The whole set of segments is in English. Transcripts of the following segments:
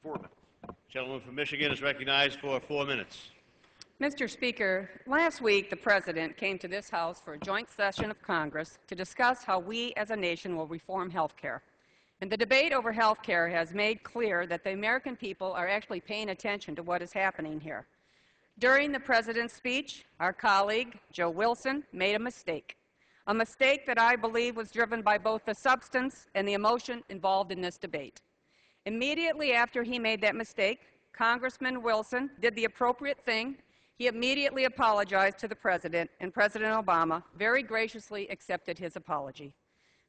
4 minutes. Gentleman from Michigan is recognized for 4 minutes. Mr. Speaker, last week the President came to this House for a joint session of Congress to discuss how we as a nation will reform health care. And the debate over health care has made clear that the American people are actually paying attention to what is happening here. During the President's speech, our colleague, Joe Wilson, made a mistake that I believe was driven by both the substance and the emotion involved in this debate. Immediately after he made that mistake, Congressman Wilson did the appropriate thing. He immediately apologized to the President, and President Obama very graciously accepted his apology.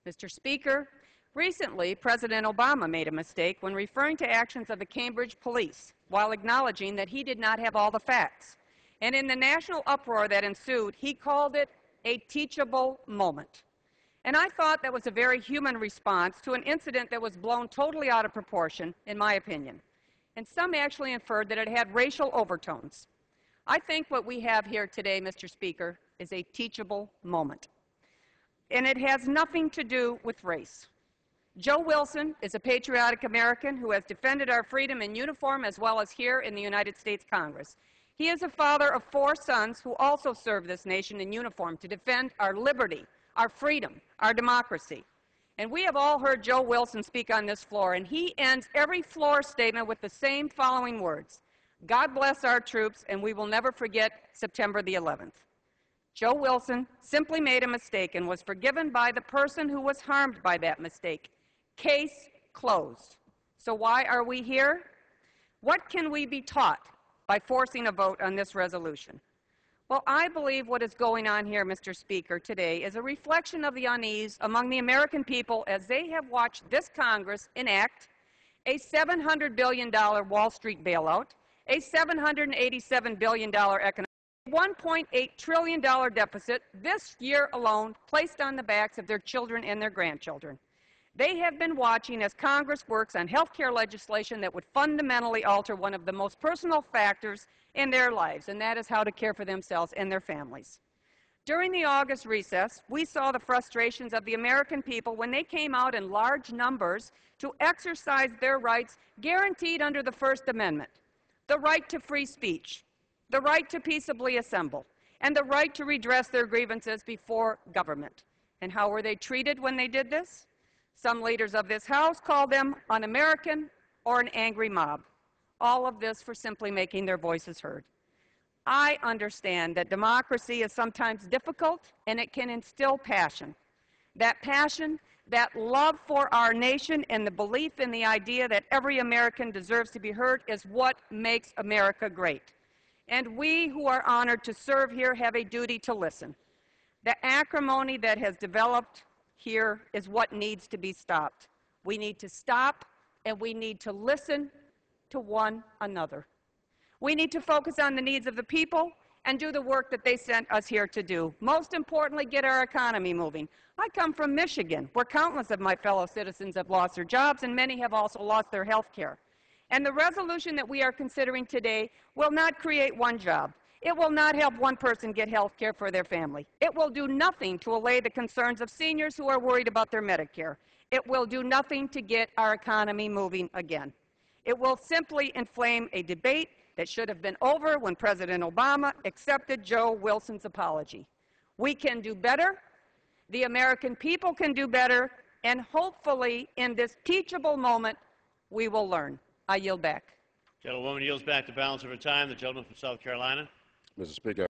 Mr. Speaker, recently President Obama made a mistake when referring to actions of the Cambridge police while acknowledging that he did not have all the facts. And in the national uproar that ensued, he called it a teachable moment. And I thought that was a very human response to an incident that was blown totally out of proportion, in my opinion. And some actually inferred that it had racial overtones. I think what we have here today, Mr. Speaker, is a teachable moment. And it has nothing to do with race. Joe Wilson is a patriotic American who has defended our freedom in uniform as well as here in the United States Congress. He is a father of 4 sons who also serve this nation in uniform to defend our liberty, our freedom, our democracy. And we have all heard Joe Wilson speak on this floor, and he ends every floor statement with the same following words: God bless our troops, and we will never forget September the 11th. Joe Wilson simply made a mistake and was forgiven by the person who was harmed by that mistake. Case closed. So why are we here? What can we be taught by forcing a vote on this resolution? Well, I believe what is going on here, Mr. Speaker, today is a reflection of the unease among the American people as they have watched this Congress enact a $700 billion Wall Street bailout, a $787 billion economic, $1.8 trillion deficit this year alone placed on the backs of their children and their grandchildren. They have been watching as Congress works on health care legislation that would fundamentally alter one of the most personal factors in their lives, and that is how to care for themselves and their families. During the August recess, we saw the frustrations of the American people when they came out in large numbers to exercise their rights guaranteed under the First Amendment: the right to free speech, the right to peaceably assemble, and the right to redress their grievances before government. And how were they treated when they did this? Some leaders of this House called them un-American or an angry mob. All of this for simply making their voices heard. I understand that democracy is sometimes difficult and it can instill passion. That passion, that love for our nation, and the belief in the idea that every American deserves to be heard is what makes America great. And we who are honored to serve here have a duty to listen. The acrimony that has developed here is what needs to be stopped. We need to stop, and we need to listen to one another. We need to focus on the needs of the people and do the work that they sent us here to do. Most importantly, get our economy moving. I come from Michigan, where countless of my fellow citizens have lost their jobs, and many have also lost their health care. And the resolution that we are considering today will not create one job. It will not help one person get health care for their family. It will do nothing to allay the concerns of seniors who are worried about their Medicare. It will do nothing to get our economy moving again. It will simply inflame a debate that should have been over when President Obama accepted Joe Wilson's apology. We can do better. The American people can do better. And hopefully, in this teachable moment, we will learn. I yield back. Gentlewoman yields back the balance of her time. The gentleman from South Carolina. Mr. Speaker.